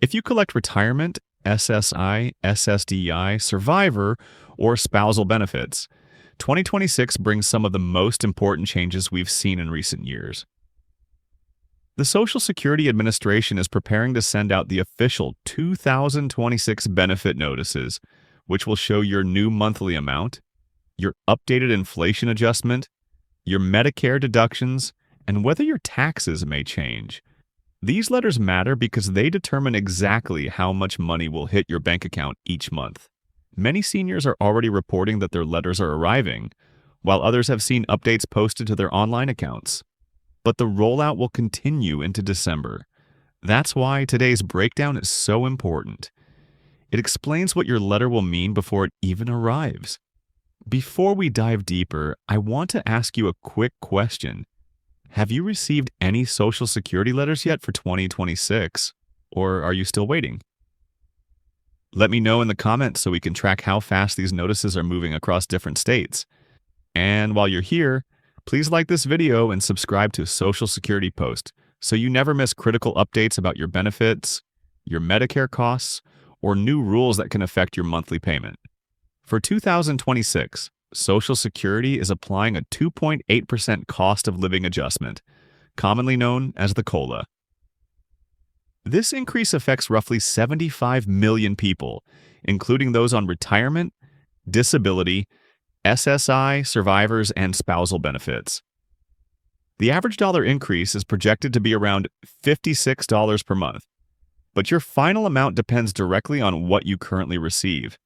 If you collect retirement, SSI, SSDI, survivor, or spousal benefits, 2026 brings some of the most important changes we've seen in recent years. The Social Security Administration is preparing to send out the official 2026 benefit notices, which will show your new monthly amount, your updated inflation adjustment, your Medicare deductions, and whether your taxes may change. These letters matter because they determine exactly how much money will hit your bank account each month. Many seniors are already reporting that their letters are arriving, while others have seen updates posted to their online accounts. But the rollout will continue into December. That's why today's breakdown is so important. It explains what your letter will mean before it even arrives. Before we dive deeper, I want to ask you a quick question. Have you received any Social Security letters yet for 2026, or are you still waiting? Let me know in the comments so we can track how fast these notices are moving across different states. And while you're here, please like this video and subscribe to Social Security Post so you never miss critical updates about your benefits, your Medicare costs, or new rules that can affect your monthly payment. For 2026, Social Security is applying a 2.8% cost of living adjustment, commonly known as the COLA. This increase affects roughly 75 million people, including those on retirement, disability, SSI, survivors, and spousal benefits. The average dollar increase is projected to be around $56 per month, but your final amount depends directly on what you currently receive.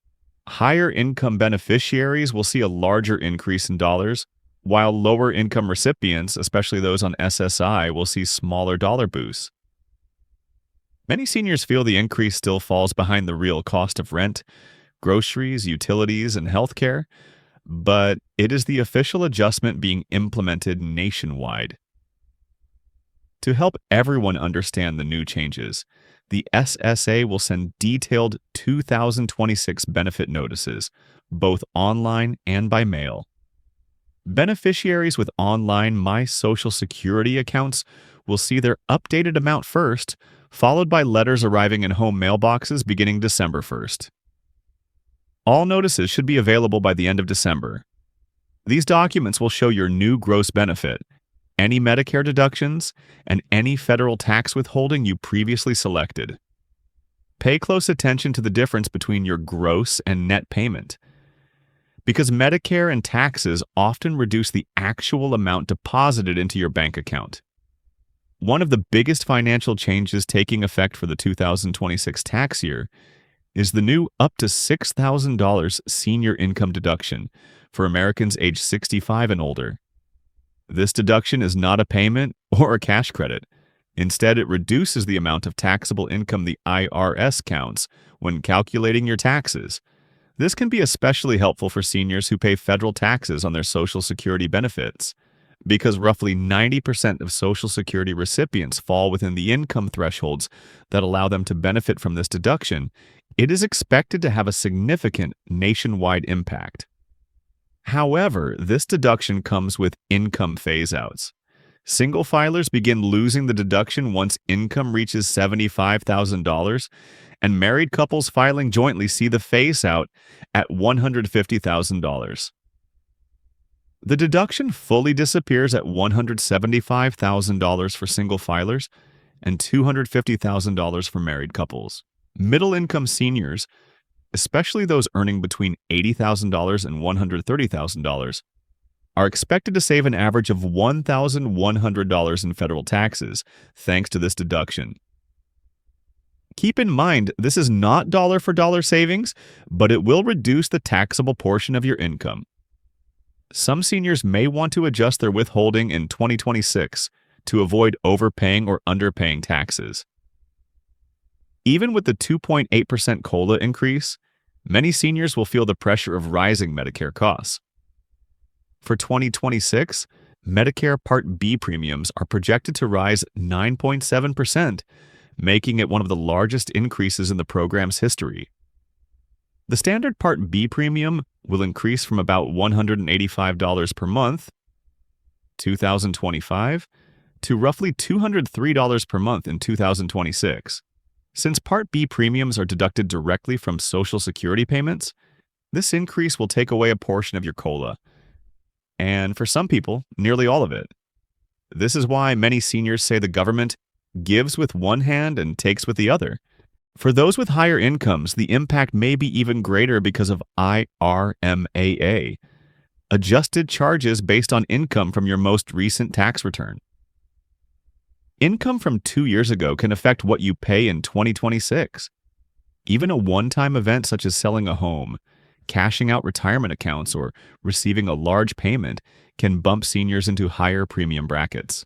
Higher income beneficiaries will see a larger increase in dollars, while lower income recipients, especially those on SSI, will see smaller dollar boosts. Many seniors feel the increase still falls behind the real cost of rent, groceries, utilities, and healthcare, but it is the official adjustment being implemented nationwide. To help everyone understand the new changes, the SSA will send detailed 2026 benefit notices, both online and by mail. Beneficiaries with online My Social Security accounts will see their updated amount first, followed by letters arriving in home mailboxes beginning December 1st. All notices should be available by the end of December. These documents will show your new gross benefit, any Medicare deductions, and any federal tax withholding you previously selected. Pay close attention to the difference between your gross and net payment, because Medicare and taxes often reduce the actual amount deposited into your bank account. One of the biggest financial changes taking effect for the 2026 tax year is the new up to $6,000 senior income deduction for Americans aged 65 and older. This deduction is not a payment or a cash credit. Instead, it reduces the amount of taxable income the IRS counts when calculating your taxes. This can be especially helpful for seniors who pay federal taxes on their Social Security benefits. Because roughly 90% of Social Security recipients fall within the income thresholds that allow them to benefit from this deduction, it is expected to have a significant nationwide impact. However, this deduction comes with income phase-outs. Single filers begin losing the deduction once income reaches $75,000, and married couples filing jointly see the phase-out at $150,000. The deduction fully disappears at $175,000 for single filers and $250,000 for married couples. Middle-income seniors, especially those earning between $80,000 and $130,000, are expected to save an average of $1,100 in federal taxes thanks to this deduction. Keep in mind, this is not dollar-for-dollar savings, but it will reduce the taxable portion of your income. Some seniors may want to adjust their withholding in 2026 to avoid overpaying or underpaying taxes. Even with the 2.8% COLA increase, many seniors will feel the pressure of rising Medicare costs. For 2026, Medicare Part B premiums are projected to rise 9.7%, making it one of the largest increases in the program's history. The standard Part B premium will increase from about $185 per month, 2025, to roughly $203 per month in 2026. Since Part B premiums are deducted directly from Social Security payments, this increase will take away a portion of your COLA, and for some people, nearly all of it. This is why many seniors say the government gives with one hand and takes with the other. For those with higher incomes, the impact may be even greater because of IRMAA, adjusted charges based on income from your most recent tax return. Income from 2 years ago can affect what you pay in 2026. Even a one-time event such as selling a home, cashing out retirement accounts, or receiving a large payment can bump seniors into higher premium brackets.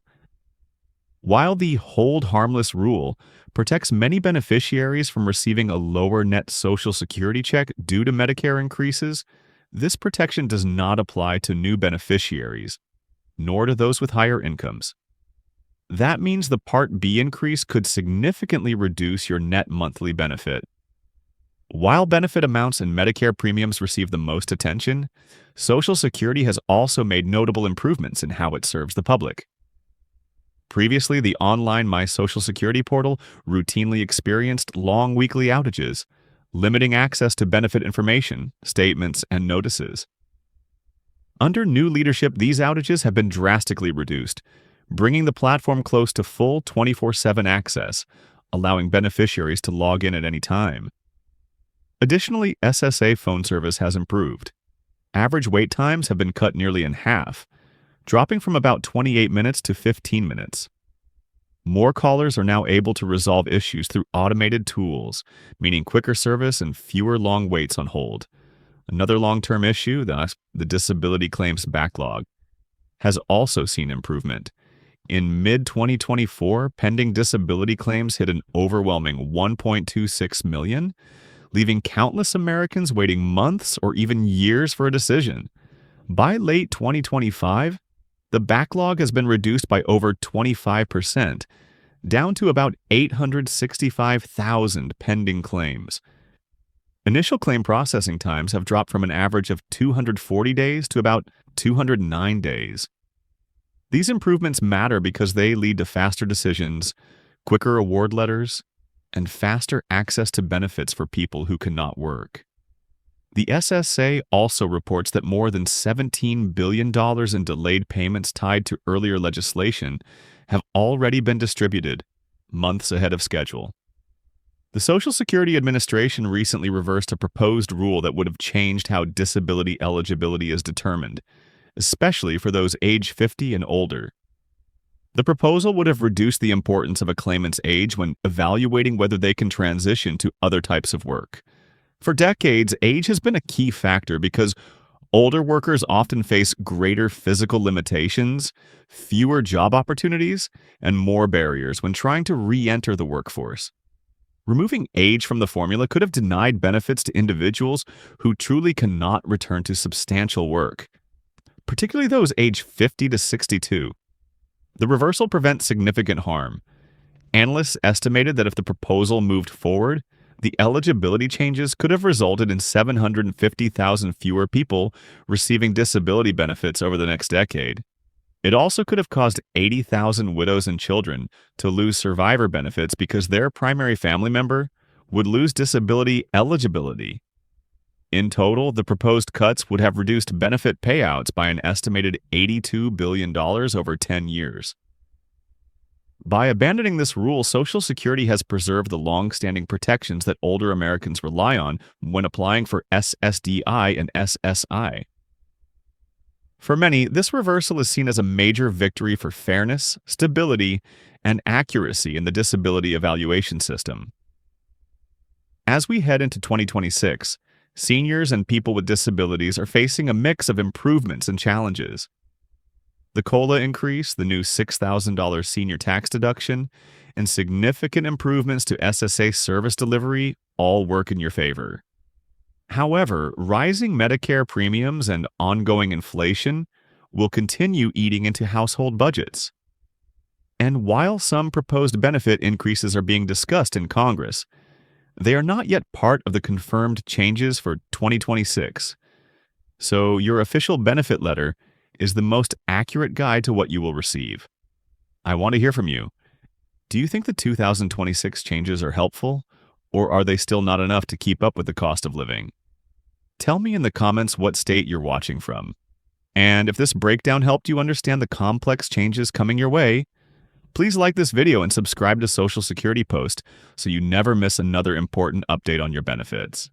While the hold harmless rule protects many beneficiaries from receiving a lower net Social Security check due to Medicare increases, this protection does not apply to new beneficiaries, nor to those with higher incomes. That means the Part B increase could significantly reduce your net monthly benefit. While benefit amounts and Medicare premiums receive the most attention, Social Security has also made notable improvements in how it serves the public. Previously, the online My Social Security portal routinely experienced long weekly outages, limiting access to benefit information, statements, and notices. Under new leadership, these outages have been drastically reduced, bringing the platform close to full 24/7 access, allowing beneficiaries to log in at any time. Additionally, SSA phone service has improved. Average wait times have been cut nearly in half, dropping from about 28 minutes to 15 minutes. More callers are now able to resolve issues through automated tools, meaning quicker service and fewer long waits on hold. Another long-term issue, the disability claims backlog, has also seen improvement. In mid-2024, pending disability claims hit an overwhelming 1.26 million, leaving countless Americans waiting months or even years for a decision. By late 2025, the backlog has been reduced by over 25%, down to about 865,000 pending claims. Initial claim processing times have dropped from an average of 240 days to about 209 days. These improvements matter because they lead to faster decisions, quicker award letters, and faster access to benefits for people who cannot work. The SSA also reports that more than $17 billion in delayed payments tied to earlier legislation have already been distributed, months ahead of schedule. The Social Security Administration recently reversed a proposed rule that would have changed how disability eligibility is determined, especially for those age 50 and older. The proposal would have reduced the importance of a claimant's age when evaluating whether they can transition to other types of work. For decades, age has been a key factor because older workers often face greater physical limitations, fewer job opportunities, and more barriers when trying to re-enter the workforce. Removing age from the formula could have denied benefits to individuals who truly cannot return to substantial work, particularly those aged 50 to 62. The reversal prevents significant harm. Analysts estimated that if the proposal moved forward, the eligibility changes could have resulted in 750,000 fewer people receiving disability benefits over the next decade. It also could have caused 80,000 widows and children to lose survivor benefits because their primary family member would lose disability eligibility. In total, the proposed cuts would have reduced benefit payouts by an estimated $82 billion over 10 years. By abandoning this rule, Social Security has preserved the long-standing protections that older Americans rely on when applying for SSDI and SSI. For many, this reversal is seen as a major victory for fairness, stability, and accuracy in the disability evaluation system. As we head into 2026, seniors and people with disabilities are facing a mix of improvements and challenges. The COLA increase, the new $6,000 senior tax deduction, and significant improvements to SSA service delivery all work in your favor. However, rising Medicare premiums and ongoing inflation will continue eating into household budgets. And while some proposed benefit increases are being discussed in Congress, they are not yet part of the confirmed changes for 2026. So your official benefit letter is the most accurate guide to what you will receive. I want to hear from you. Do you think the 2026 changes are helpful, or are they still not enough to keep up with the cost of living? Tell me in the comments what state you're watching from. And if this breakdown helped you understand the complex changes coming your way, please like this video and subscribe to Social Security Post so you never miss another important update on your benefits.